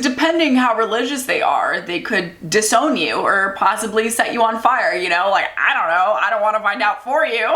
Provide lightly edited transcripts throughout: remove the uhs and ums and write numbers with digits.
Because depending how religious they are, they could disown you or possibly set you on fire, you know? Like, I don't know. I don't want to find out for you.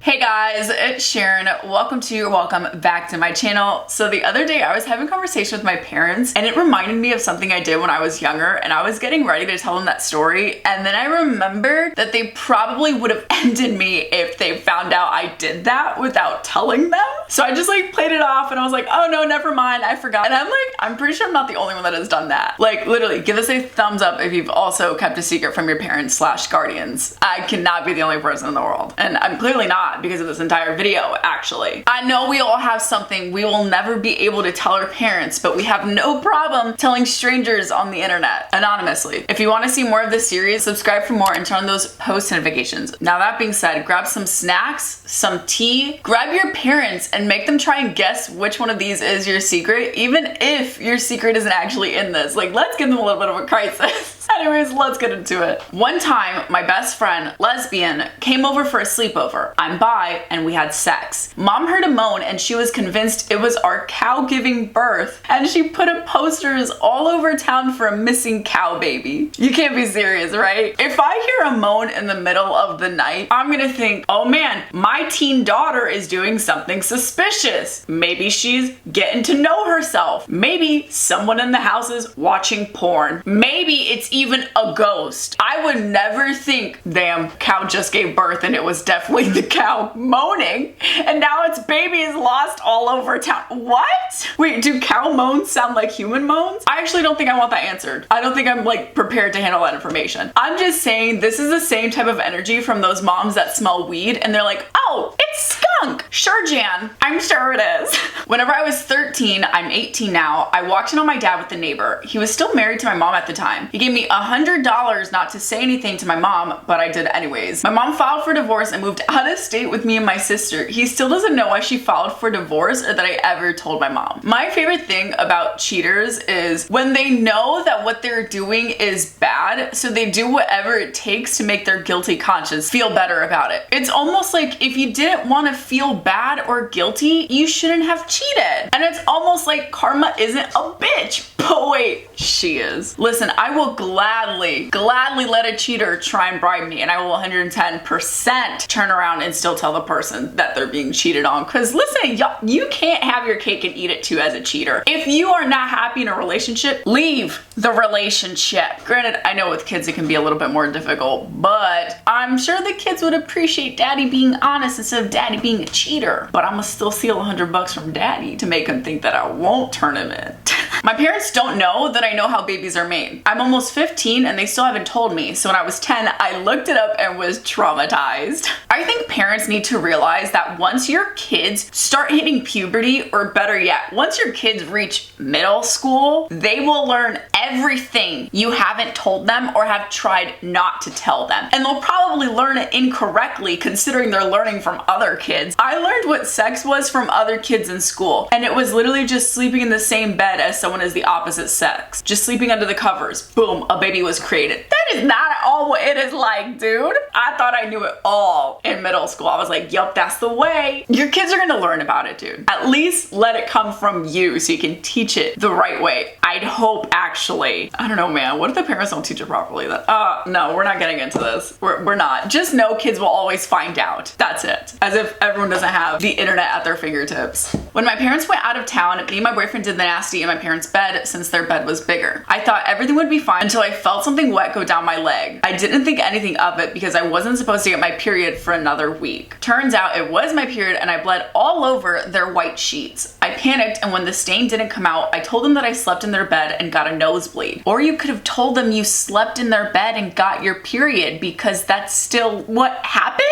Hey guys, it's Sharon. Welcome back to my channel. So the other day I was having a conversation with my parents and it reminded me of something I did when I was younger, and I was getting ready to tell them that story, and then I remembered that they probably would have ended me if they found out I did that without telling them. So I just like played it off and I was like, oh no, never mind, I forgot. And I'm pretty sure I'm not the only one that has done that. Like literally, give us a thumbs up if you've also kept a secret from your parents / guardians. I cannot be the only person in the world. And I'm clearly not, because of this entire video, actually. I know we all have something we will never be able to tell our parents, but we have no problem telling strangers on the internet anonymously. If you want to see more of this series, subscribe for more and turn on those post notifications. Now that being said, grab some snacks, some tea, grab your parents and make them try and guess which one of these is your secret, even if your secret isn't actually in this. Like, let's give them a little bit of a crisis. Anyways, let's get into it. One time, my best friend, lesbian, came over for a sleepover. I'm bi, and we had sex. Mom heard a moan, and she was convinced it was our cow giving birth, and she put up posters all over town for a missing cow baby. You can't be serious, right? If I hear a moan in the middle of the night, I'm gonna think, oh man, my teen daughter is doing something suspicious. Maybe she's getting to know herself. Maybe someone in the house is watching porn. Maybe it's even a ghost. I would never think, damn, cow just gave birth and it was definitely the cow moaning and now its baby is lost all over town. What? Wait, do cow moans sound like human moans? I actually don't think I want that answered. I don't think I'm like prepared to handle that information. I'm just saying this is the same type of energy from those moms that smell weed and they're like, oh, it's skunk. Sure, Jan. I'm sure it is. Whenever I was 13, I'm 18 now, I walked in on my dad with the neighbor. He was still married to my mom at the time. He gave me $100 not to say anything to my mom, but I did anyways. My mom filed for divorce and moved out of state with me and my sister. He still doesn't know why she filed for divorce or that I ever told my mom. My favorite thing about cheaters is when they know that what they're doing is bad, so they do whatever it takes to make their guilty conscience feel better about it. It's almost like if you didn't want to feel bad or guilty, you shouldn't have cheated. And it's almost like karma isn't a bitch. But wait, she is. Listen, I will gladly let a cheater try and bribe me, and I will 110% turn around and still tell the person that they're being cheated on. Cause listen, you can't have your cake and eat it too as a cheater. If you are not happy in a relationship, leave the relationship. Granted, I know with kids it can be a little bit more difficult, but I'm sure the kids would appreciate daddy being honest instead of daddy being a cheater. But I'm gonna still steal $100 from daddy to make him think that I won't turn him in. My parents don't know that I know how babies are made. I'm almost 15 and they still haven't told me. So when I was 10, I looked it up and was traumatized. I think parents need to realize that once your kids start hitting puberty, or better yet, once your kids reach middle school, they will learn everything you haven't told them or have tried not to tell them. And they'll probably learn it incorrectly considering they're learning from other kids. I learned what sex was from other kids in school, and it was literally just sleeping in the same bed as someone is the opposite sex. Just sleeping under the covers. Boom, a baby was created. That is not at all what it is like, dude. I thought I knew it all in middle school. I was like, yup, that's the way. Your kids are gonna learn about it, dude. At least let it come from you so you can teach it the right way. I'd hope, actually. I don't know, man. What if the parents don't teach it properly? No, we're not getting into this. We're not. Just know kids will always find out. That's it. As if everyone doesn't have the internet at their fingertips. When my parents went out of town, me and my boyfriend did the nasty in my parents' bed since their bed was bigger. I thought everything would be fine until I felt something wet go down my leg. I didn't think anything of it because I wasn't supposed to get my period for another week. Turns out it was my period and I bled all over their white sheets. I panicked, and when the stain didn't come out, I told them that I slept in their bed and got a nosebleed. Or you could have told them you slept in their bed and got your period, because that's still what happened?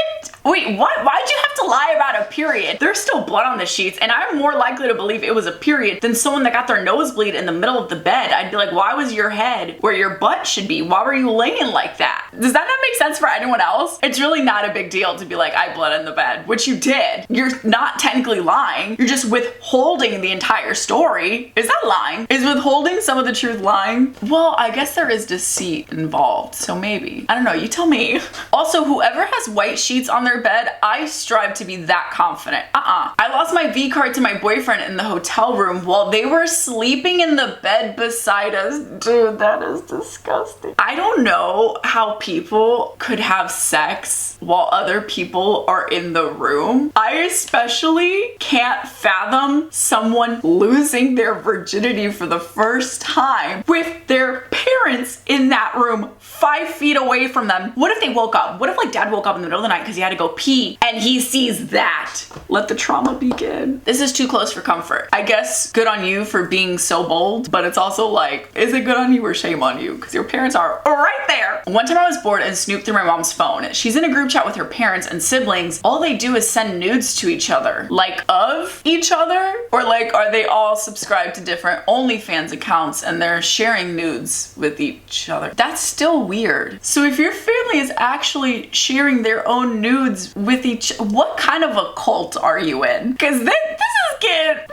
Wait, what? Why'd you have to lie about a period? There's still blood on the sheets, and I'm more likely to believe it was a period than someone that got their nosebleed in the middle of the bed. I'd be like, why was your head where your butt should be? Why were you laying like that? Does that not make sense for anyone else? It's really not a big deal to be like, I bled in the bed, which you did. You're not technically lying. You're just withholding the entire story. Is that lying? Is withholding some of the truth lying? Well, I guess there is deceit involved, so maybe. I don't know, you tell me. Also, whoever has white sheets on their their bed, I strive to be that confident. I lost my V card to my boyfriend in the hotel room while they were sleeping in the bed beside us. Dude, that is disgusting. I don't know how people could have sex while other people are in the room. I especially can't fathom someone losing their virginity for the first time with their parents in that room 5 feet away from them. What if they woke up? What if like dad woke up in the middle of the night because he had to go pee and he sees that? Let the trauma begin. This is too close for comfort. I guess good on you for being so bold, but it's also like, is it good on you or shame on you? Because your parents are right there. One time I was bored and snooped through my mom's phone. She's in a group chat with her parents and siblings. All they do is send nudes to each other. Like of each other? Or like are they all subscribed to different OnlyFans accounts and they're sharing nudes with each other? That's still weird. So if your family is actually sharing their own nudes with what kind of a cult are you in? Because this is getting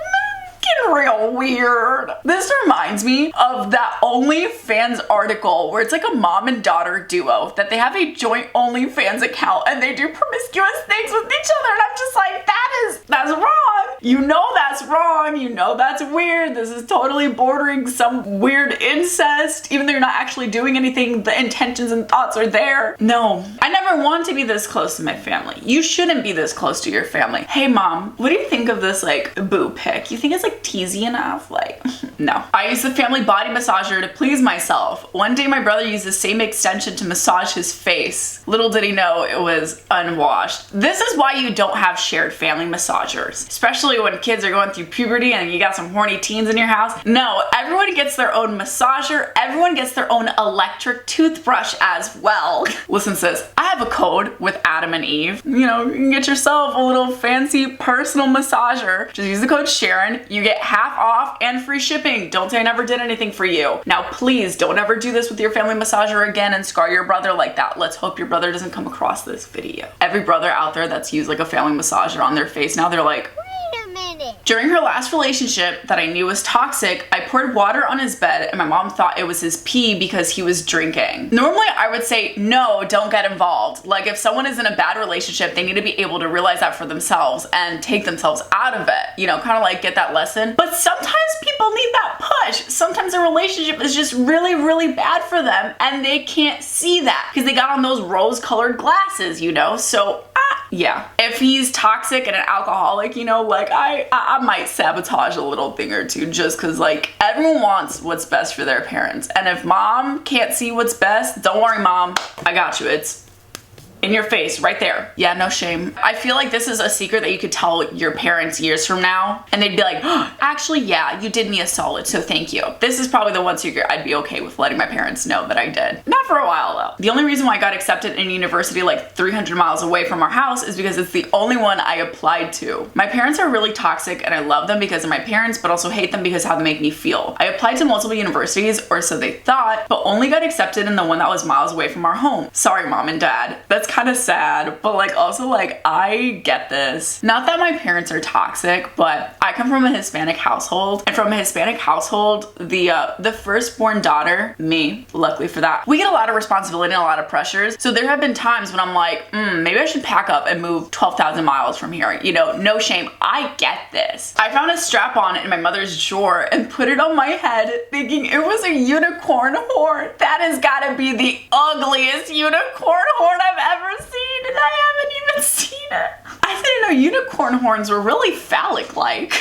real weird. This reminds me of that OnlyFans article where it's like a mom and daughter duo that they have a joint OnlyFans account and they do promiscuous things with each other, and I'm just like, that's wrong. You know that's wrong. You know that's weird. This is totally bordering some weird incest. Even though you're not actually doing anything, the intentions and thoughts are there. No, I never want to be this close to my family. You shouldn't be this close to your family. Hey mom, what do you think of this like boob pic? You think it's like teasy enough? Like, no. I used the family body massager to please myself. One day my brother used the same extension to massage his face. Little did he know it was unwashed. This is why you don't have shared family massagers, especially when kids are going through puberty and you got some horny teens in your house. No, everyone gets their own massager. Everyone gets their own electric toothbrush as well. Listen sis, I have a code with Adam and Eve. You know, you can get yourself a little fancy personal massager. Just use the code Sharon. You get half off and free shipping. Don't say I never did anything for you. Now please don't ever do this with your family massager again and scar your brother like that. Let's hope your brother doesn't come across this video. Every brother out there that's used like a family massager on their face now, they're like, wait a minute. During her last relationship that I knew was toxic, I poured water on his bed and my mom thought it was his pee because he was drinking. Normally I would say, no, don't get involved. Like if someone is in a bad relationship, they need to be able to realize that for themselves and take themselves out of it. You know, kind of like get that lesson. But sometimes people need that push. Sometimes a relationship is just really, really bad for them and they can't see that because they got on those rose-colored glasses, you know? So, yeah. If he's toxic and an alcoholic, you know, like I might sabotage a little thing or two just because like everyone wants what's best for their parents. And if mom can't see what's best, don't worry mom, I got you. It's in your face right there. Yeah, no shame. I feel like this is a secret that you could tell your parents years from now and they'd be like, oh, actually, yeah, you did me a solid, so thank you. This is probably the one secret I'd be okay with letting my parents know that I did. Not for a while though. The only reason why I got accepted in university like 300 miles away from our house is because it's the only one I applied to. My parents are really toxic and I love them because of my parents, but also hate them because of how they make me feel. I applied to multiple universities, or so they thought, but only got accepted in the one that was miles away from our home. Sorry, mom and dad. That's kind of sad, but like also like I get this. Not that my parents are toxic, but I come from a Hispanic household, and from a Hispanic household, the firstborn daughter, me, luckily for that, we get a lot of responsibility and a lot of pressures. So there have been times when I'm like, maybe I should pack up and move 12,000 miles from here. You know, no shame. I get this. I found a strap on in my mother's drawer and put it on my head thinking it was a unicorn horn. That has gotta be the ugliest unicorn horn I've ever seen. And I haven't even seen it. I didn't know unicorn horns were really phallic-like.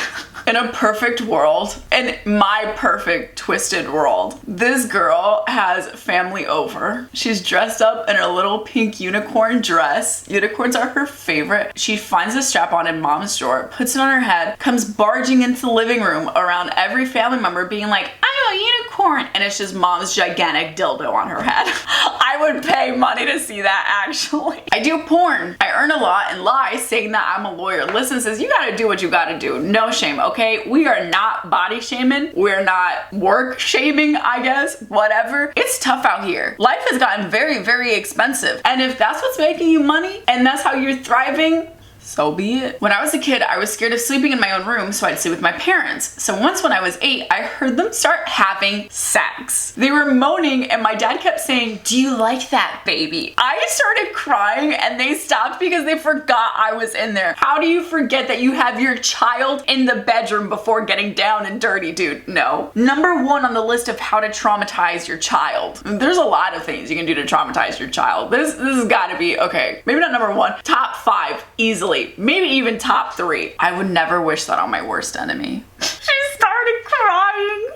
In a perfect world, in my perfect twisted world, this girl has family over. She's dressed up in her little pink unicorn dress. Unicorns are her favorite. She finds a strap on in mom's drawer, puts it on her head, comes barging into the living room around every family member being like, I'm a unicorn. And it's just mom's gigantic dildo on her head. I would pay money to see that actually. I do porn. I earn a lot and lie saying that I'm a lawyer. Listen, sis, you gotta do what you gotta do. No shame, okay? We are not body shaming. We're not work shaming, I guess. Whatever. It's tough out here. Life has gotten very, very expensive. And if that's what's making you money and that's how you're thriving, so be it. When I was a kid, I was scared of sleeping in my own room, so I'd sleep with my parents. So once when I was 8, I heard them start having sex. They were moaning and my dad kept saying, "Do you like that, baby?" I started crying and they stopped because they forgot I was in there. How do you forget that you have your child in the bedroom before getting down and dirty, dude? No. Number 1 on the list of how to traumatize your child. There's a lot of things you can do to traumatize your child. This has gotta be, okay, maybe not number 1, top 5, easily. Maybe even top 3. I would never wish that on my worst enemy. She started crying.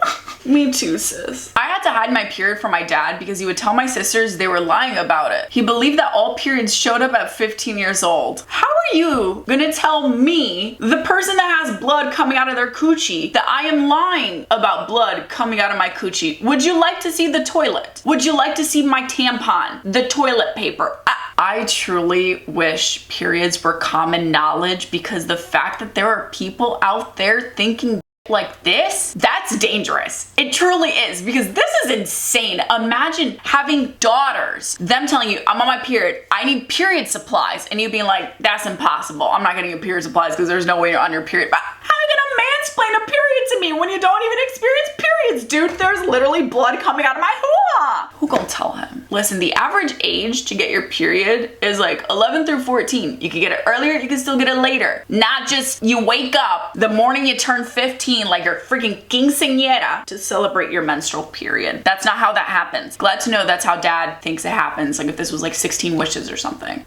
Me too, sis. I had to hide my period from my dad because he would tell my sisters they were lying about it. He believed that all periods showed up at 15 years old. How are you gonna tell me, the person that has blood coming out of their coochie, that I am lying about blood coming out of my coochie? Would you like to see the toilet? Would you like to see my tampon? The toilet paper? I truly wish periods were common knowledge, because the fact that there are people out there thinking like this, that's dangerous. It truly is, because this is insane. Imagine having daughters, them telling you, "I'm on my period, I need period supplies," and you being like, "That's impossible. I'm not getting your period supplies because there's no way you're on your period." But how are you gonna mansplain a period to me when you don't even experience periods, dude? There's literally blood coming out of my hoo-ha. Who gonna tell him? Listen, the average age to get your period is like 11 through 14. You can get it earlier, you can still get it later. Not just you wake up the morning you turn 15 like you're freaking quinceañera to celebrate your menstrual period. That's not how that happens. Glad to know that's how dad thinks it happens. Like if this was like 16 wishes or something.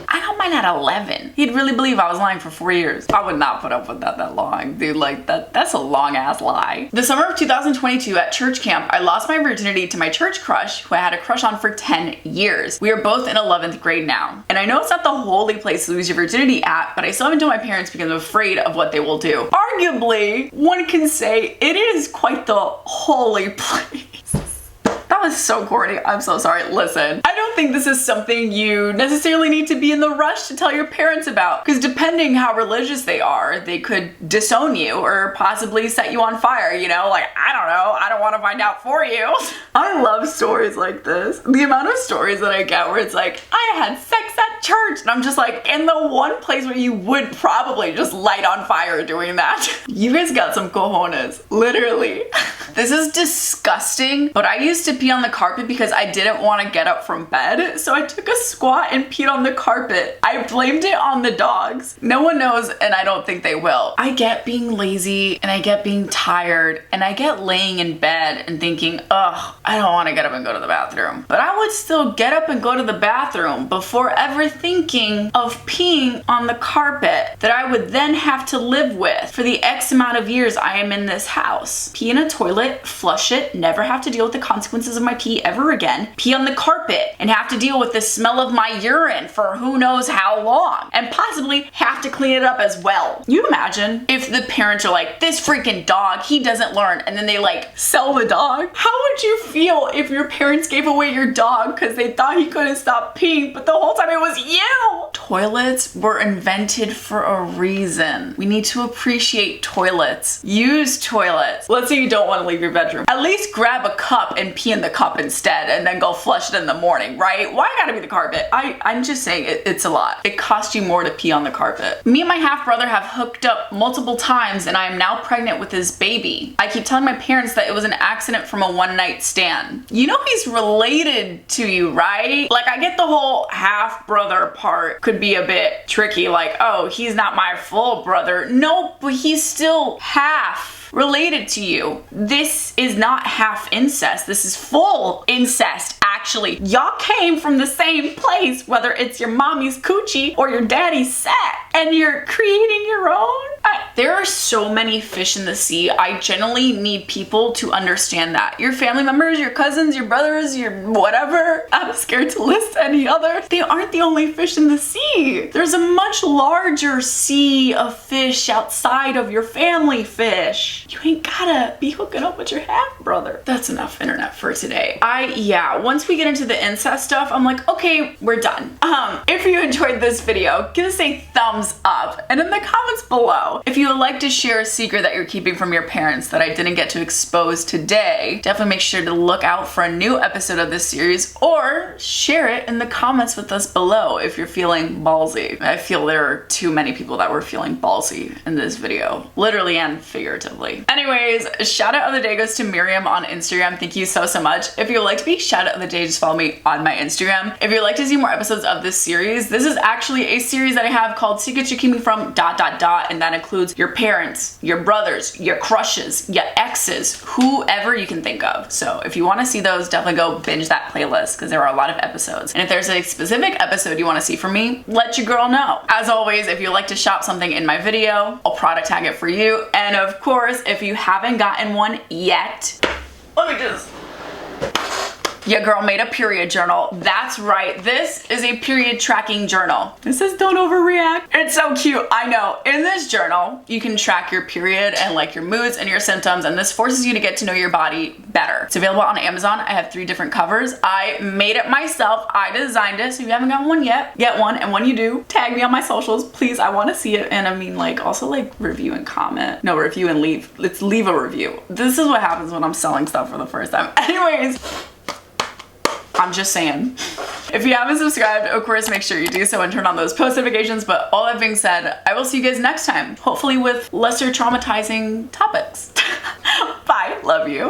I got mine at 11. He'd really believe I was lying for 4 years. I would not put up with that long, dude. Like that's a long ass lie. The summer of 2022 at church camp, I lost my virginity to my church crush, who I had a crush on for 10 years. We are both in 11th grade now. And I know it's not the holy place to lose your virginity at, but I still haven't told my parents because I'm afraid of what they will do. Arguably, one can say it is quite the holy place. That was so corny. I'm so sorry. Listen, I don't think this is something you necessarily need to be in the rush to tell your parents about, because depending how religious they are, they could disown you or possibly set you on fire, you know? Like, I don't know. I don't want to find out for you. I love stories like this. The amount of stories that I get where it's like, I had sex at church, and I'm just like, in the one place where you would probably just light on fire doing that. You guys got some cojones, literally. This is disgusting, but I used to pee on the carpet because I didn't want to get up from bed, so I took a squat and peed on the carpet. I blamed it on the dogs. No one knows, and I don't think they will. I get being lazy, and I get being tired, and I get laying in bed and thinking, ugh, I don't want to get up and go to the bathroom. But I would still get up and go to the bathroom before ever thinking of peeing on the carpet that I would then have to live with for the X amount of years I am in this house. Pee in a toilet, flush it, never have to deal with the consequences of my pee ever again, pee on the carpet and have to deal with the smell of my urine for who knows how long, and possibly have to clean it up as well. You imagine if the parents are like, this freaking dog, he doesn't learn, and then they like sell the dog? How would you feel if your parents gave away your dog because they thought he couldn't stop peeing, but the whole time it was you? Toilets were invented for a reason. We need to appreciate toilets. Use toilets. Let's say you don't want to leave your bedroom. At least grab a cup and pee in the cup instead, and then go flush it in the morning, right? Why gotta be the carpet? I'm just saying it's a lot. It costs you more to pee on the carpet. Me and my half brother have hooked up multiple times, and I am now pregnant with his baby. I keep telling my parents that it was an accident from a one-night stand. You know he's related to you, right? Like, I get the whole half brother part could be a bit tricky, like, oh, he's not my full brother. No, but he's still half related to you. This is not half incest. This is full incest, actually. Y'all came from the same place, whether it's your mommy's coochie or your daddy's sack, and you're creating your own. There are so many fish in the sea. I generally need people to understand that. Your family members, your cousins, your brothers, your whatever, I'm scared to list any other. They aren't the only fish in the sea. There's a much larger sea of fish outside of your family fish. You ain't gotta be hooking up with your half brother. That's enough internet for today. Once we get into the incest stuff, I'm like, okay, we're done. If you enjoyed this video, give us a thumbs up, and in the comments below, if you you would like to share a secret that you're keeping from your parents that I didn't get to expose today, definitely make sure to look out for a new episode of this series, or share it in the comments with us below if you're feeling ballsy. I feel there are too many people that were feeling ballsy in this video, literally and figuratively. Anyways, shout out of the day goes to Miriam on Instagram. Thank you so much. If you would like to be shout out of the day, just follow me on my Instagram. If you'd like to see more episodes of this series, this is actually a series that I have called Secrets You're Keeping From ... and that includes your parents, your brothers, your crushes, your exes, whoever you can think of. So if you want to see those, definitely go binge that playlist because there are a lot of episodes. And if there's a specific episode you want to see from me, let your girl know. As always, if you'd like to shop something in my video, I'll product tag it for you. And of course, if you haven't gotten one yet, let me just... Your girl made a period journal. That's right. This is a period tracking journal. It says don't overreact. It's so cute. I know. In this journal, you can track your period and like your moods and your symptoms, and this forces you to get to know your body better. It's available on Amazon. I have 3 different covers. I made it myself. I designed it. So if you haven't gotten one yet, get one. And when you do, tag me on my socials, please. I want to see it. And I mean, like, also like review and comment. No, review and leave. Let's leave a review. This is what happens when I'm selling stuff for the first time. Anyways, I'm just saying. If you haven't subscribed, of course, make sure you do so and turn on those post notifications. But all that being said, I will see you guys next time, hopefully with lesser traumatizing topics. Bye. Love you.